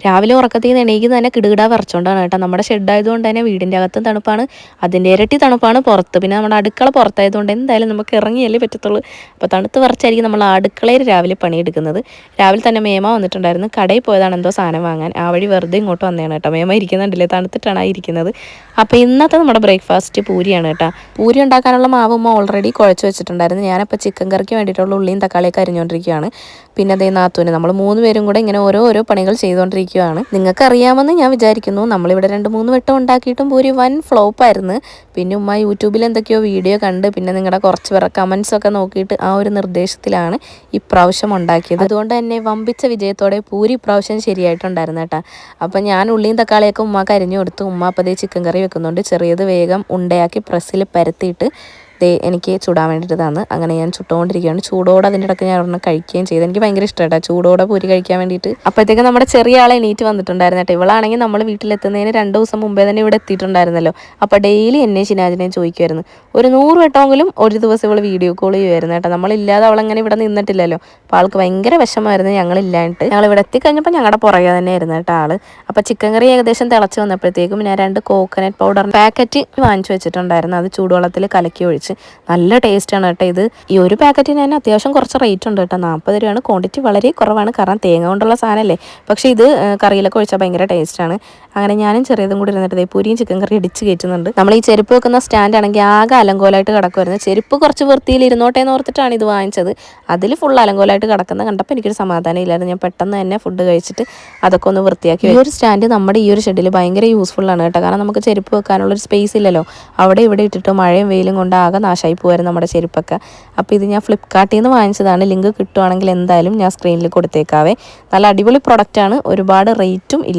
രാവിലെ ഉറക്കത്തിൽ നിന്ന് എണീക്കുന്ന തന്നെ കിടുകിടാ വിറച്ചുകൊണ്ടാണ് കേട്ടോ. നമ്മുടെ ഷെഡായതുകൊണ്ട് തന്നെ വീടിൻ്റെ അകത്തും തണുപ്പാണ്, അതിൻ്റെ ഇരട്ടി തണുപ്പാണ് പുറത്ത്. പിന്നെ നമ്മുടെ അടുക്കള പുറത്തായതുകൊണ്ട് എന്തായാലും നമുക്ക് ഇറങ്ങിയല്ലേ പറ്റത്തുള്ളൂ. അപ്പോൾ തണുത്ത് വിറച്ചായിരിക്കും നമ്മൾ അടുക്കളയിൽ രാവിലെ പണിയെടുക്കുന്നത്. രാവിലെ തന്നെ മേമ വന്നിട്ടുണ്ടായിരുന്നു, കടയിൽ പോയതാണ് എന്തോ സാധനം വാങ്ങാൻ. ആ വഴി വെറുതെ ഇങ്ങോട്ട് വന്നതാണ് കേട്ടോ. മേമ ഇരിക്കുന്നുണ്ടല്ലേ, തണുത്തിട്ടാണ് ഇരിക്കുന്നത്. അപ്പോൾ ഇന്നത്തെ നമ്മുടെ ബ്രേക്ക്ഫാസ്റ്റ് പൂരിയാണ് കേട്ടോ. പൂരി ഉണ്ടാക്കാനുള്ള മാവ് ഉമ്മ ഓൾറെഡി കുഴച്ച് വെച്ചിട്ടുണ്ടായിരുന്നു. ഞാനപ്പോൾ ചിക്കൻ കറിക്ക് വേണ്ടിയിട്ടുള്ള ഉള്ളിയും തക്കാളിയൊക്കെ അരിഞ്ഞുകൊണ്ടിരിക്കുകയാണ്. പിന്നെ അതേ നാത്തൂന് നമ്മൾ 3 പേരും കൂടെ ഇങ്ങനെ ഓരോ പണികൾ ചെയ്തുകൊണ്ടിരിക്കുകയാണ്. നിങ്ങൾക്ക് അറിയാമെന്ന് ഞാൻ വിചാരിക്കുന്നു. നമ്മളിവിടെ 2-3 വട്ടം ഉണ്ടാക്കിയിട്ടും പൂരി വൻ ഫ്ലോപ്പായിരുന്നു. പിന്നെ ഉമ്മ യൂട്യൂബിൽ എന്തൊക്കെയോ വീഡിയോ കണ്ട് പിന്നെ നിങ്ങളുടെ കുറച്ച് പേരെ കമൻസ് ഒക്കെ നോക്കിയിട്ട് ആ ഒരു നിർദ്ദേശത്തിലാണ് ഇപ്രാവശ്യം ഉണ്ടാക്കിയത്. അതുകൊണ്ട് തന്നെ വമ്പിച്ച വിജയത്തോടെ പൂരി ഇപ്രാവശ്യം ശരിയായിട്ടുണ്ടായിരുന്നു കേട്ടോ. അപ്പം ഞാൻ ഉള്ളിയും തക്കാളിയൊക്കെ ഉമ്മക്ക് അരിഞ്ഞു കൊടുത്തു. ഉമ്മ അപ്പോൾ അതേ ചിക്കൻ കറി വെക്കുന്നുണ്ട്. ചെറിയത് വേഗം ഉണ്ടയാക്കി പ്രസ്സിൽ പരത്തിയിട്ട് എനിക്ക് ചുടാൻ വേണ്ടിയിട്ട് തന്ന്. അങ്ങനെ ഞാൻ ചുട്ടുകൊണ്ടിരിക്കുകയാണ്. ചൂടോടെ അതിൻ്റെ ഇടയ്ക്ക് ഞാൻ ഒരെണ്ണം കഴിക്കുകയും ചെയ്തു. എനിക്ക് ഭയങ്കര ഇഷ്ടമായിട്ടോ ചൂടോടെ പൂരി കഴിക്കാൻ വേണ്ടിയിട്ട്. അപ്പോഴത്തേക്കും നമ്മുടെ ചെറിയ ആളെ എണീറ്റ് വന്നിട്ടുണ്ടായിരുന്നു കേട്ടോ. ഇവളാണെങ്കിൽ നമ്മൾ വീട്ടിലെത്തുന്നതിന് 2 ദിവസം മുമ്പേ തന്നെ ഇവിടെ എത്തിയിട്ടുണ്ടായിരുന്നല്ലോ. അപ്പോൾ ഡെയിലി എന്നെ ഷിനാജിനെയും ചോദിക്കുമായിരുന്നു. ഒരു 100 വട്ടമെങ്കിലും ഒരു ദിവസം ഇവൾ വീഡിയോ കോൾ ചെയ്യുമായിരുന്നു കേട്ടോ. നമ്മളില്ലാതെ അവളങ്ങനെ ഇവിടെ നിന്നിട്ടില്ലല്ലോ. അപ്പോൾ ആൾക്ക് ഭയങ്കര വിഷമമായിരുന്നു ഞങ്ങളില്ലായിട്ട്. ഞങ്ങൾ ഇവിടെ എത്തിക്കഴിഞ്ഞപ്പോൾ ഞങ്ങളുടെ പുറകെ തന്നെ ആയിരുന്നു കേട്ടോ ആൾ. അപ്പോൾ ചിക്കൻ കറി ഏകദേശം തിളച്ച് വന്നപ്പോഴത്തേക്കും ഞാൻ 2 കോക്കനട്ട് പൗഡർ പാക്കറ്റ് വാങ്ങിച്ചു വെച്ചിട്ടുണ്ടായിരുന്നു. അത് ചൂടുവെള്ളത്തിൽ കലക്കി ഒഴിച്ച് നല്ല ടേസ്റ്റാണ് കേട്ടോ ഇത്. ഈ ഒരു പാക്കറ്റിന് തന്നെ അത്യാവശ്യം കുറച്ച് റേറ്റ് ഉണ്ട് കേട്ടോ. 40 രൂപയാണ്. ക്വാണ്ടിറ്റി വളരെ കുറവാണ്, കാരണം തേങ്ങ കൊണ്ടുള്ള സാധനമല്ലേ. പക്ഷേ ഇത് കറിയിലൊക്കെ ഒഴിച്ചാൽ ഭയങ്കര ടേസ്റ്റാണ്. അങ്ങനെ ഞാനും ചെറിയതും കൂടി ഇരുന്നിട്ട് പൂരിയും ചിക്കൻ കറി ഇടിച്ച് കയറ്റുന്നുണ്ട്. നമ്മൾ ഈ ചെരുപ്പ് വെക്കുന്ന സ്റ്റാൻഡ് ആണെങ്കിൽ ആകെ അലങ്കോലമായിട്ട് കിടക്കുമായിരുന്നു. ചെരുപ്പ് കുറച്ച് വൃത്തിയിൽ ഇരുന്നോട്ടെ എന്ന് ഓർത്തിട്ടാണ് ഇത് വാങ്ങിച്ചത്. അതിൽ ഫുൾ അലങ്കോലമായിട്ട് കിടക്കുന്നത് കണ്ടപ്പോൾ എനിക്കൊരു സമാധാനം ഇല്ലായിരുന്നു. ഞാൻ പെട്ടെന്ന് തന്നെ ഫുഡ് കഴിച്ചിട്ട് അതൊക്കെ ഒന്ന് വൃത്തിയാക്കി. ഈ ഒരു സ്റ്റാൻഡ് നമ്മുടെ ഈ ഒരു ഷെഡിൽ ഭയങ്കര യൂസ്ഫുള്ളാണ് കേട്ടോ. കാരണം നമുക്ക് ചെരുപ്പ് വെക്കാനുള്ളൊരു സ്പേസ് ഇല്ലല്ലോ. അവിടെ ഇവിടെ ഇട്ടിട്ട് മഴയും വെയിലും കൊണ്ട് ആകെ നാശമായി പോകുമായിരുന്നു നമ്മുടെ ചെരുപ്പൊക്കെ. അപ്പോൾ ഇത് ഞാൻ ഫ്ലിപ്കാർട്ടിൽ നിന്ന് വാങ്ങിച്ചതാണ്. ലിങ്ക് കിട്ടുവാണെങ്കിൽ എന്തായാലും ഞാൻ സ്ക്രീനിൽ കൊടുത്തേക്കാവേ. നല്ല അടിപൊളി പ്രൊഡക്റ്റാണ്. ഒരുപാട് റേറ്റും ഇല്ല.